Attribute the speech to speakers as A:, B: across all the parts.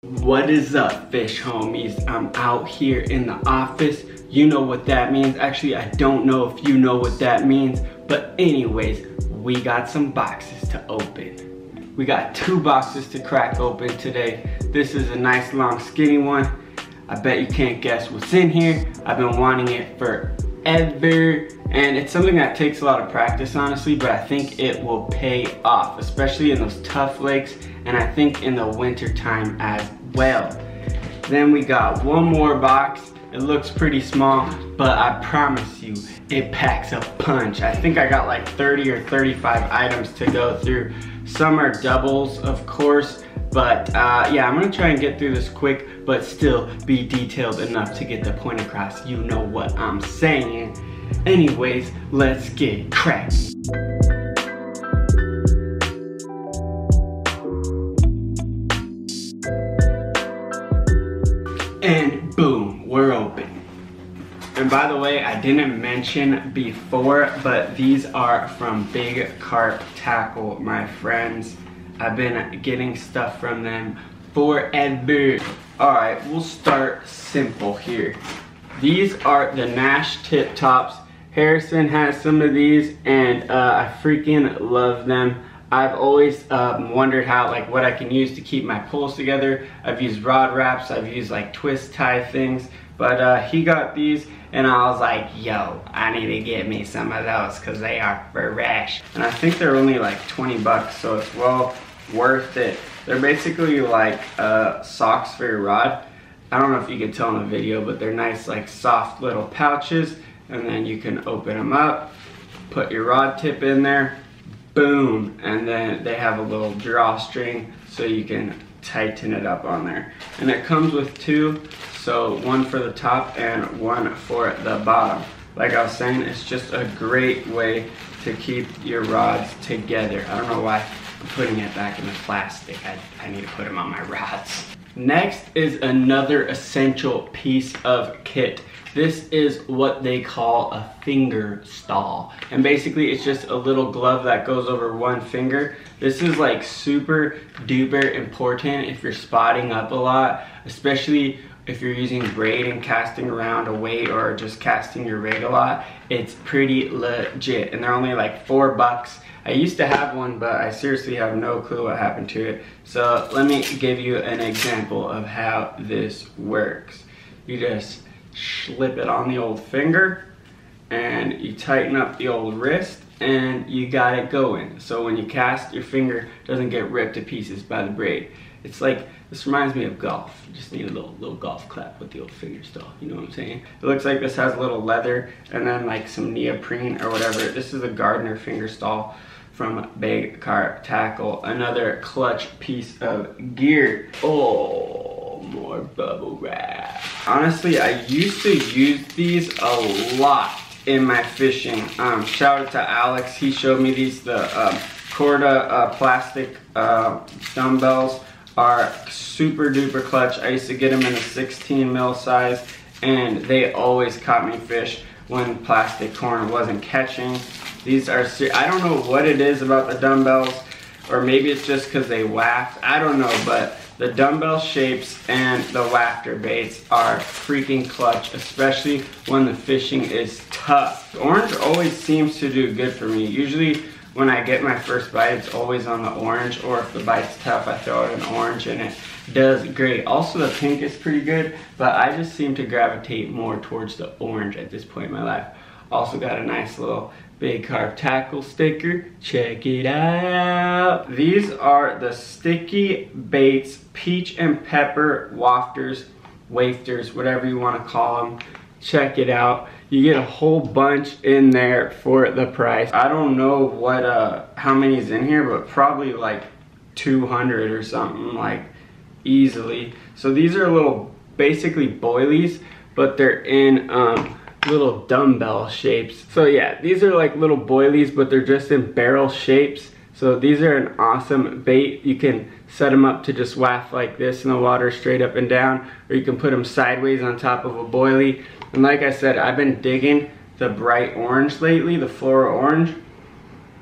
A: What is up, fish homies? I'm out here in the office. You know what that means. Actually, I don't know if you know what that means, but anyways, we got some boxes to open. We got 2 boxes to crack open today. This is a nice long skinny one. I bet you can't guess what's in here. I've been wanting it forever, and it's something that takes a lot of practice, honestly, but I think it will pay off, especially in those tough lakes, and I think in the winter time as well. Then we got one more box. It looks pretty small, but I promise you, it packs a punch. I think I got like 30 or 35 items to go through. Some are doubles, of course, but yeah, I'm gonna try and get through this quick, but still be detailed enough to get the point across. You know what I'm saying. Anyways, let's get cracking. And boom, we're open. And by the way, I didn't mention before, but these are from Big Carp Tackle, my friends. I've been getting stuff from them forever. All right, we'll start simple here. These are the Nash tip tops. Harrison has some of these, and I freaking love them. I've always wondered how, like, what I can use to keep my poles together. I've used rod wraps, I've used like twist tie things, but he got these and I was like, yo, I need to get me some of those because they are fresh. And I think they're only like 20 bucks, so it's well worth it. They're basically like socks for your rod. I don't know if you can tell in the video, but they're nice, like soft little pouches, and then you can open them up, put your rod tip in there, boom, and then they have a little drawstring so you can tighten it up on there. And it comes with 2, so one for the top and one for the bottom. Like I was saying, it's just a great way to keep your rods together. I don't know why I'm putting it back in the plastic. I need to put them on my rods. Next is another essential piece of kit. This is what they call a finger stall. And basically it's just a little glove that goes over one finger. This is like super duper important if you're spotting up a lot, especially if you're using braid and casting around a weight or just casting your rig a lot. It's pretty legit, and they're only like 4 bucks. I used to have one, but I seriously have no clue what happened to it. So let me give you an example of how this works. You just slip it on the old finger and you tighten up the old wrist and you got it going. So when you cast, your finger doesn't get ripped to pieces by the braid. It's like, this reminds me of golf. You just need a little golf clap with the old finger stall, you know what I'm saying? It looks like this has a little leather and then like some neoprene or whatever. This is a Gardner finger stall from Big Carp Tackle. Another clutch piece of gear. Oh, more bubble wrap. Honestly, I used to use these a lot in my fishing. Shout out to Alex, he showed me these. The Corda plastic dumbbells are super duper clutch. I used to get them in a 16 mil size, and they always caught me fish when plastic corn wasn't catching. These are, I don't know what it is about the dumbbells, or maybe it's just because they waft, I don't know, but the dumbbell shapes and the wafter baits are freaking clutch, especially when the fishing is tough. Orange always seems to do good for me. Usually when I get my first bite, it's always on the orange, or if the bite's tough, I throw out an orange and it does great. Also, the pink is pretty good, but I just seem to gravitate more towards the orange at this point in my life. Also got a nice little Big Carp Tackle sticker. Check it out. These are the Sticky Baits Peach and Pepper Wafters, Wafters, whatever you want to call them. Check it out. You get a whole bunch in there for the price. I don't know what how many is in here, but probably like 200 or something, like easily. So these are little, basically boilies, but they're in little dumbbell shapes. So yeah, these are like little boilies, but they're just in barrel shapes. So these are an awesome bait. You can set them up to just waft like this in the water, straight up and down, or you can put them sideways on top of a boilie. And like I said, I've been digging the bright orange lately, the Flora orange,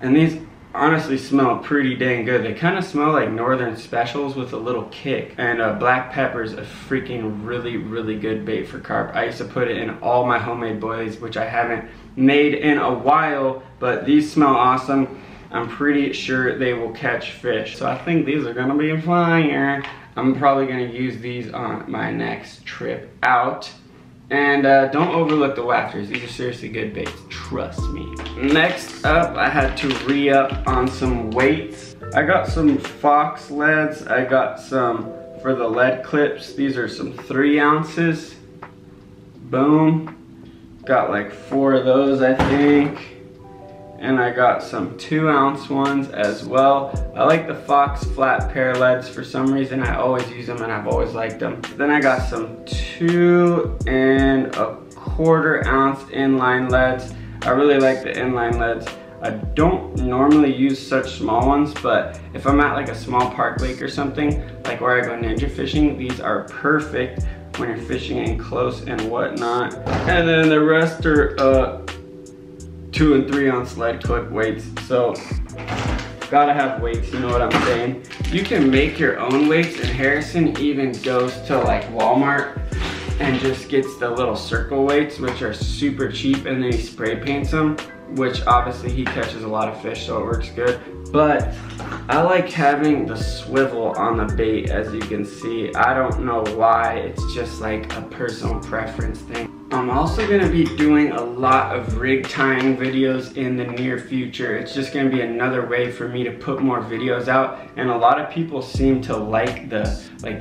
A: and these honestly smell pretty dang good. They kind of smell like Northern Specials with a little kick. And black pepper is a freaking really good bait for carp. I used to put it in all my homemade boilies, which I haven't made in a while, but these smell awesome. I'm pretty sure they will catch fish. So I think these are gonna be fire. I'm probably gonna use these on my next trip out. And don't overlook the wafters. These are seriously good baits, trust me. Next up, I had to re-up on some weights. I got some Fox leads. I got some for the lead clips. These are some 3 ounces. Boom. Got like 4 of those, I think. And I got some 2-ounce ones as well. I like the Fox flat pair leads for some reason. I always use them and I've always liked them. Then I got some 2 1/4 ounce inline leads. I really like the inline leads. I don't normally use such small ones, but if I'm at like a small park lake or something, like where I go ninja fishing, these are perfect when you're fishing in close and whatnot. And then the rest are 2 and 3 ounce lead clip weights. So gotta have weights, you know what I'm saying? You can make your own weights, and Harrison even goes to like Walmart and just gets the little circle weights, which are super cheap, and then he spray paints them, which obviously he catches a lot of fish, so it works good. But I like having the swivel on the bait, as you can see. I don't know why, it's just like a personal preference thing. I'm also gonna be doing a lot of rig tying videos in the near future. It's just gonna be another way for me to put more videos out, and a lot of people seem to like the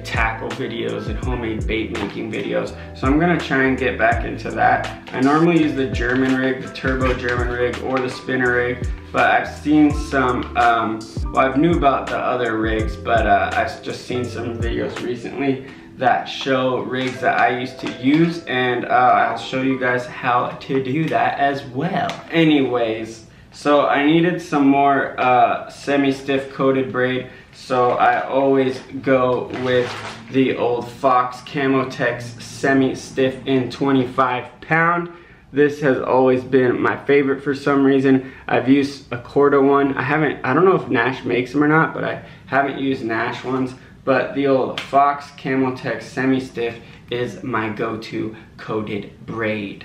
A: tackle videos and homemade bait making videos. So I'm gonna try and get back into that. I normally use the German rig, the turbo German rig, or the spinner rig, but I've seen some, well, I've knew about the other rigs, but I've just seen some videos recently that show rigs that I used to use, and I'll show you guys how to do that as well. Anyways, so I needed some more semi-stiff coated braid, so I always go with the old Fox Camotex semi-stiff in 25 pound. This has always been my favorite for some reason. I've used a Corda one. I don't know if Nash makes them or not, but I haven't used Nash ones. But the old Fox Camotex semi-stiff is my go-to coated braid.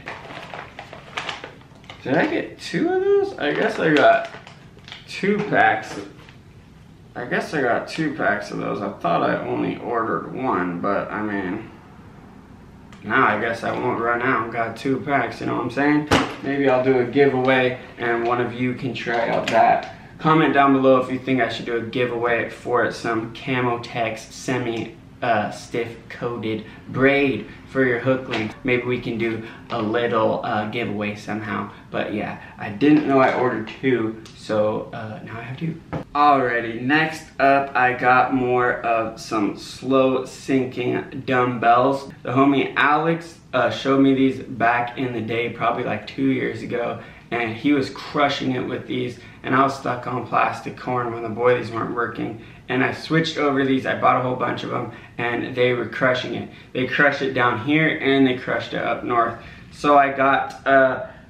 A: Did I get 2 of those? I guess I got 2 packs. I guess I got 2 packs of those. I thought I only ordered 1, but I mean, now I guess I won't run out. Got 2 packs, you know what I'm saying? Maybe I'll do a giveaway and one of you can try out that. Comment down below if you think I should do a giveaway for some Camotex semi-stiff coated braid for your hook length. Maybe we can do a little giveaway somehow. But yeah, I didn't know I ordered 2, so now I have 2. Alrighty, next up I got more of some slow sinking dumbbells. The homie Alex showed me these back in the day, probably like 2 years ago, and he was crushing it with these, and I was stuck on plastic corn when the boilies weren't working, and I switched over these. I bought a whole bunch of them, and they were crushing it. They crushed it down here, and they crushed it up north. So I got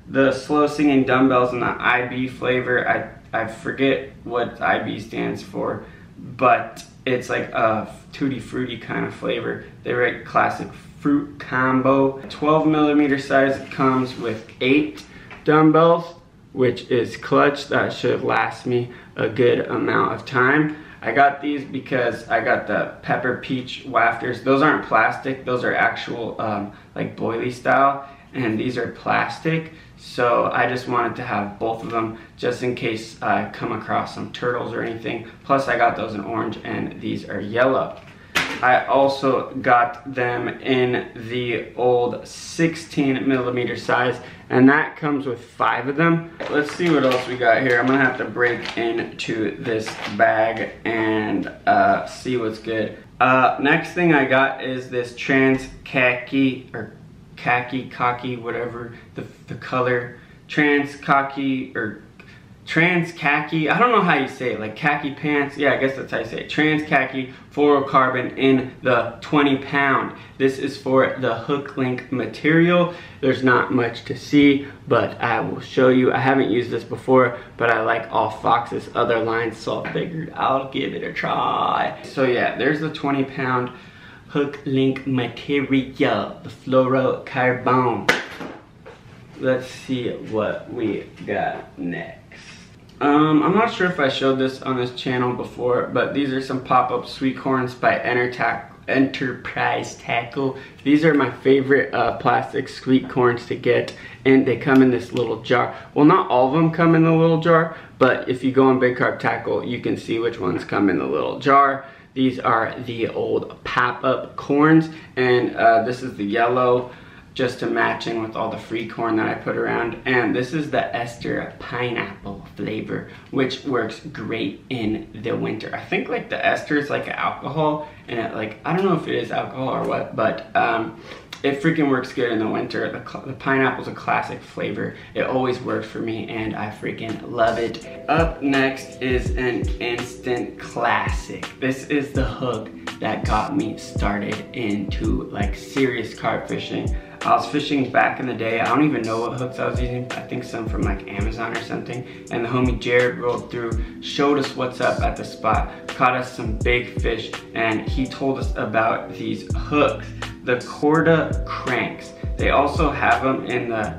A: the slow singing dumbbells in the IB flavor. I forget what IB stands for, but it's like a tutti frutti kind of flavor. They're a classic fruit combo. 12 millimeter size comes with 8 dumbbells, which is clutch. That should last me a good amount of time. I got these because I got the pepper peach wafters. Those aren't plastic, those are actual like boilie style, and these are plastic. So I just wanted to have both of them just in case I come across some turtles or anything. Plus I got those in orange and these are yellow. I also got them in the old 16 millimeter size, and that comes with 5 of them. Let's see what else we got here. I'm gonna have to break into this bag and see what's good. Next thing I got is this trans khaki, or khaki, whatever the color, trans khaki, or trans khaki, I don't know how you say it, like khaki pants, yeah, I guess that's how you say it, trans khaki fluorocarbon in the 20 pound. This is for the hook link material. There's not much to see, but I will show you. I haven't used this before, but I like all Fox's other lines, so I figured I'll give it a try. So yeah, there's the 20 pound hook link material, the fluorocarbon. Let's see what we got next. I'm not sure if I showed this on this channel before, but these are some pop-up sweet corns by Enterprise Tackle. These are my favorite plastic sweet corns to get, and they come in this little jar. Well, not all of them come in the little jar, but if you go on Big Carp Tackle, you can see which ones come in the little jar. These are the old pop-up corns, and this is the yellow, just to match in with all the free corn that I put around. And this is the ester pineapple flavor, which works great in the winter. I think like the ester is like alcohol, and it like, I don't know if it is alcohol or what, but it freaking works good in the winter. The pineapple's a classic flavor. It always works for me, and I freaking love it. Up next is an instant classic. This is the hook that got me started into like serious carp fishing. I was fishing back in the day. I don't even know what hooks I was using. I think some from like Amazon or something. And the homie Jared rolled through, showed us what's up at the spot, caught us some big fish, and he told us about these hooks, the Corda cranks. They also have them in the,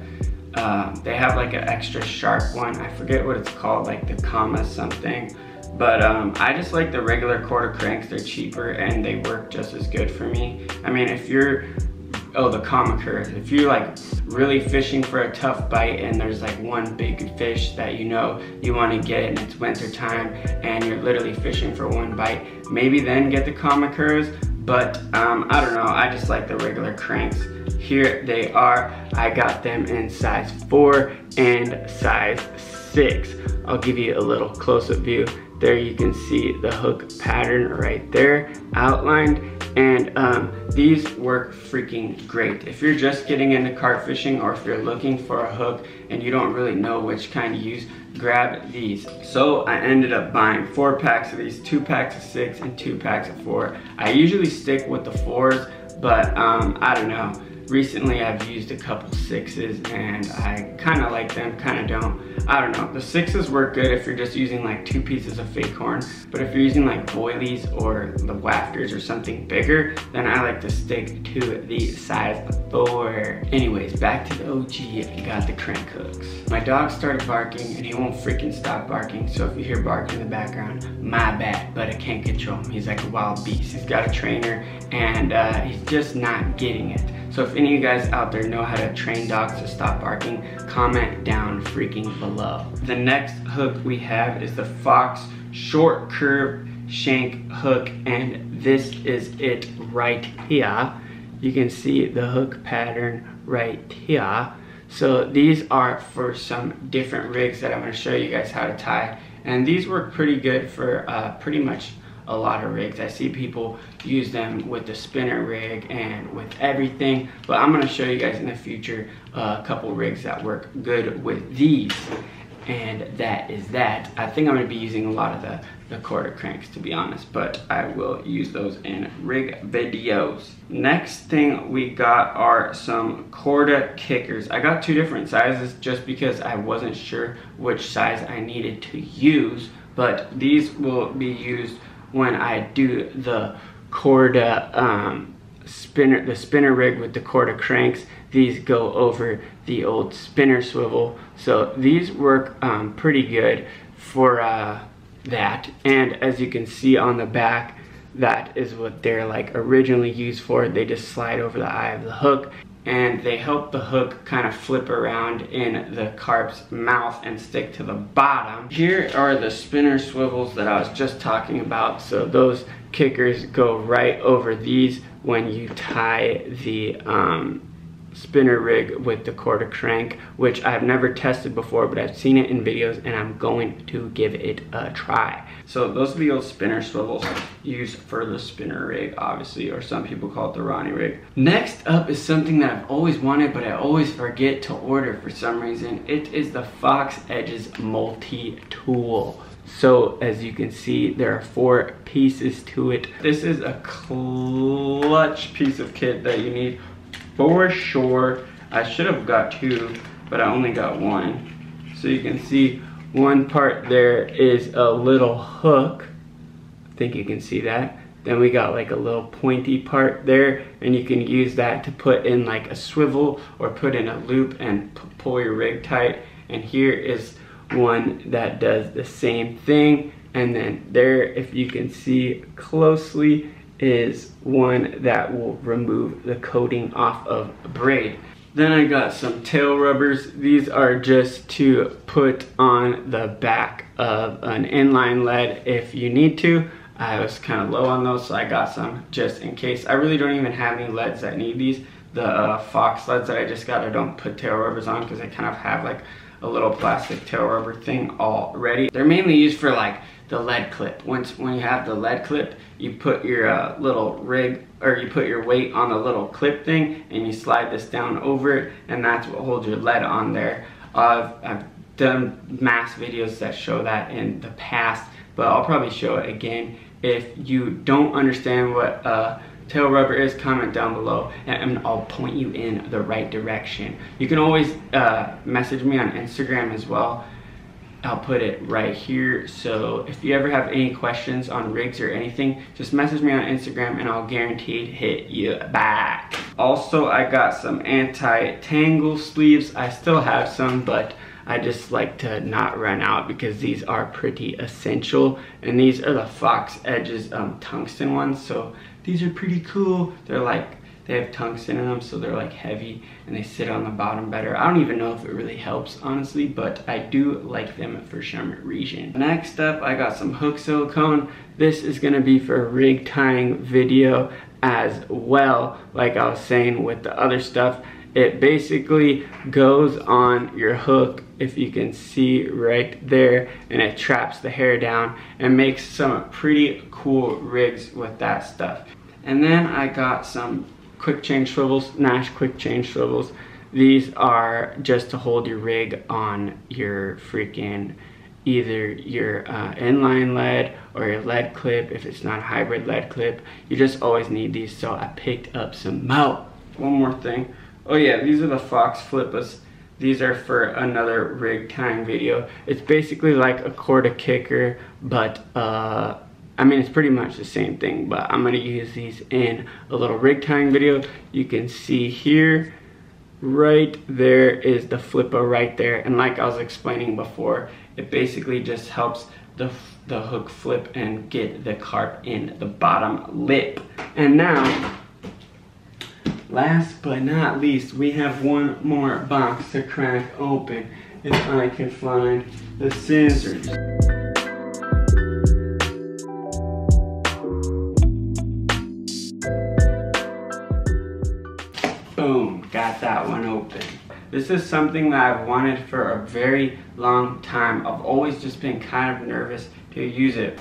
A: they have like an extra sharp one. I forget what it's called, like the comma something. But I just like the regular Corda cranks. They're cheaper and they work just as good for me. I mean, if you're, oh, the comma curve. If you're like really fishing for a tough bite and there's like one big fish that you know you want to get and it's winter time and you're literally fishing for one bite, maybe then get the comma curves. But I don't know, I just like the regular cranks. Here they are. I got them in size 4 and size 6. I'll give you a little close-up view. There you can see the hook pattern right there outlined. And these work freaking great. If you're just getting into carp fishing, or if you're looking for a hook and you don't really know which kind to use, grab these. So I ended up buying 4 packs of these, 2 packs of 6 and 2 packs of 4. I usually stick with the 4s, but I don't know. Recently I've used a couple 6s and I kind of like them, kind of don't. I don't know. The 6s work good if you're just using like 2 pieces of fake corn, but if you're using like boilies or the wafters or something bigger, then I like to stick to the size 4. Anyways, back to the OG, got the crank hooks. My dog started barking and he won't freaking stop barking, so if you hear barking in the background, my bad, but I can't control him. He's like a wild beast. He's got a trainer and he's just not getting it. So if any of you guys out there know how to train dogs to stop barking, comment down freaking below. The next hook we have is the Fox short curve shank hook, and this is it right here. You can see the hook pattern right here. So these are for some different rigs that I'm going to show you guys how to tie, and these work pretty good for pretty much a lot of rigs. I see people use them with the spinner rig and with everything, but I'm going to show you guys in the future a couple rigs that work good with these, and that is that. I think I'm going to be using a lot of the Corda cranks, to be honest, but I will use those in rig videos. Next thing we got are some Corda kickers. I got 2 different sizes just because I wasn't sure which size I needed to use, but these will be used when I do the Corda spinner rig with the Corda cranks. These go over the old spinner swivel, so these work pretty good for that. And as you can see on the back, that is what they're like originally used for. They just slide over the eye of the hook, and they help the hook kind of flip around in the carp's mouth and stick to the bottom. Here are the spinner swivels that I was just talking about. So those kickers go right over these when you tie the spinner rig with the quarter crank, which I've never tested before, but I've seen it in videos and I'm going to give it a try. So those are the old spinner swivels used for the spinner rig, obviously, or some people call it the Ronnie rig. Next up is something that I've always wanted, but I always forget to order for some reason. It is the Fox Edge's multi-tool. So as you can see, there are 4 pieces to it. This is a clutch piece of kit that you need for sure. I should have got 2, but I only got 1. So you can see one part there is a little hook. I think you can see that. Then we got like a little pointy part there, and you can use that to put in like a swivel or put in a loop and pull your rig tight. And here is one that does the same thing. And then there, if you can see closely, is one that will remove the coating off of a braid. Then I got some tail rubbers. These are just to put on the back of an inline lead if you need to. I was kind of low on those, so I got some just in case. I really don't even have any leads that need these. The Fox leads that I just got, I don't put tail rubbers on because I kind of have like a little plastic tail rubber thing already. They're mainly used for like the lead clip. When you have the lead clip, you put your little rig, or you put your weight on the little clip thing and you slide this down over it, and that's what holds your lead on there. I've done mass videos that show that in the past, but I'll probably show it again. If you don't understand what tail rubber is, comment down below and I'll point you in the right direction. You can always message me on Instagram as well. I'll put it right here. So if you ever have any questions on rigs or anything, just message me on Instagram and I'll guaranteed hit you back. Also, I got some anti-tangle sleeves. I still have some, but I just like to not run out because these are pretty essential. And these are the Fox Edge's tungsten ones. So these are pretty cool. They're like, they have tungsten in them, so they're like heavy and they sit on the bottom better. I don't even know if it really helps, honestly, but I do like them for some reason. Next up, I got some hook silicone. This is gonna be for a rig tying video as well. Like I was saying with the other stuff, it basically goes on your hook, if you can see right there, and it traps the hair down and makes some pretty cool rigs with that stuff. And then I got some quick change swivels, Nash quick change swivels. These are just to hold your rig on your freaking, either your inline lead or your lead clip. If it's not a hybrid lead clip, you just always need these. So I picked up some more. One more thing. Oh yeah, these are the Fox Flippas. These are for another rig tying video. It's basically like a quarter kicker, but I mean, it's pretty much the same thing, but I'm gonna use these in a little rig tying video. You can see here, right there is the flipper right there. And like I was explaining before, it basically just helps the hook flip and get the carp in the bottom lip. And now, last but not least, we have one more box to crack open. If I can find the scissors. Boom, got that one open. This is something that I've wanted for a very long time. I've always just been kind of nervous to use it.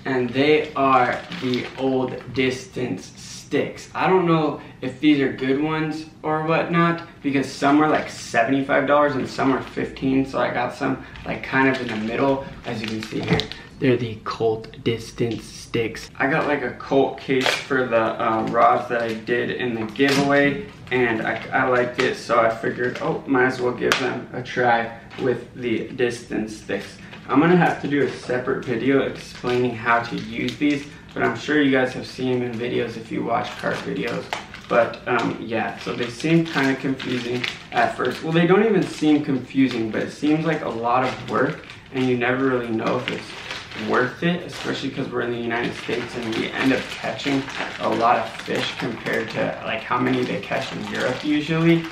A: And they are the old distance sticks. I don't know if these are good ones or whatnot, because some are like $75 and some are $15, so I got some like kind of in the middle. As you can see here, they're the Colt distance sticks. I got like a Colt case for the rods that I did in the giveaway, and I liked it, so I figured, oh, might as well give them a try with the distance sticks. I'm gonna have to do a separate video explaining how to use these, but I'm sure you guys have seen them in videos if you watch Carp videos. But yeah, so they seem kind of confusing at first. Well, they don't even seem confusing, but it seems like a lot of work, and you never really know if it's worth it, especially because we're in the United States and we end up catching a lot of fish compared to like how many they catch in Europe usually.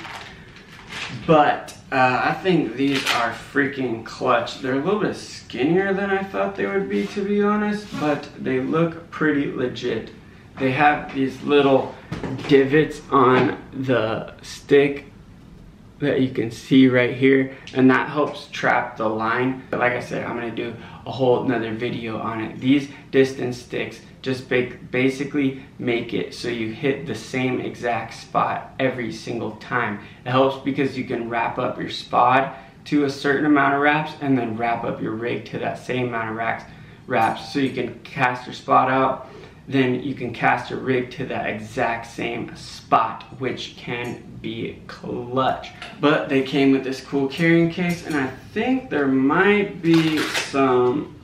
A: But I think these are freaking clutch. They're a little bit skinnier than I thought they would be, to be honest, but they look pretty legit. they have these little divots on the stick that you can see right here, and that helps trap the line. But like I said, I'm gonna do a whole nother video on it. These distance sticks just basically make it so you hit the same exact spot every single time. It helps because you can wrap up your spot to a certain amount of wraps and then wrap up your rig to that same amount of wraps, so you can cast your spot out, then you can cast your rig to that exact same spot, which can be clutch. But they came with this cool carrying case, and I think there might be some,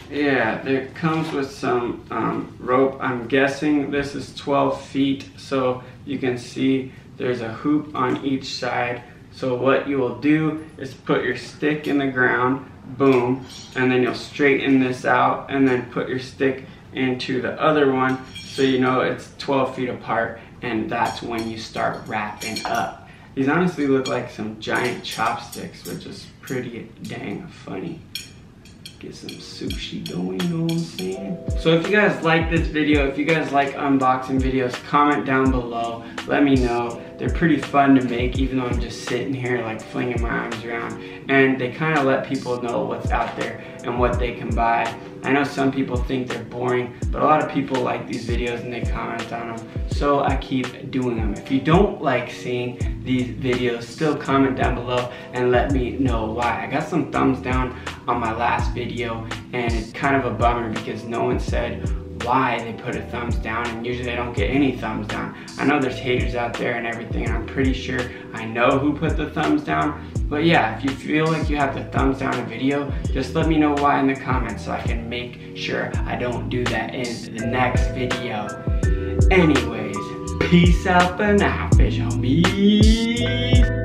A: yeah, there comes with some rope. I'm guessing this is 12 feet, so you can see there's a hoop on each side. So what you will do is put your stick in the ground, boom, and then you'll straighten this out and then put your stick into the other one, so you know it's 12 feet apart, and that's when you start wrapping up. These honestly look like some giant chopsticks, which is pretty dang funny. Get some sushi going, you know what I'm saying? So if you guys like this video, if you guys like unboxing videos, comment down below, let me know. They're pretty fun to make, even though I'm just sitting here like flinging my arms around, and they kind of let people know what's out there and what they can buy. I know some people think they're boring, but a lot of people like these videos and they comment on them, so I keep doing them. If you don't like seeing these videos, still comment down below and let me know why. I got some thumbs down on my last video, and it's kind of a bummer because no one said why they put a thumbs down, and usually I don't get any thumbs down. I know there's haters out there and everything, and I'm pretty sure I know who put the thumbs down. But yeah, if you feel like you have to thumbs down a video, just let me know why in the comments so I can make sure I don't do that in the next video. Anyways, peace out for now, fish homies.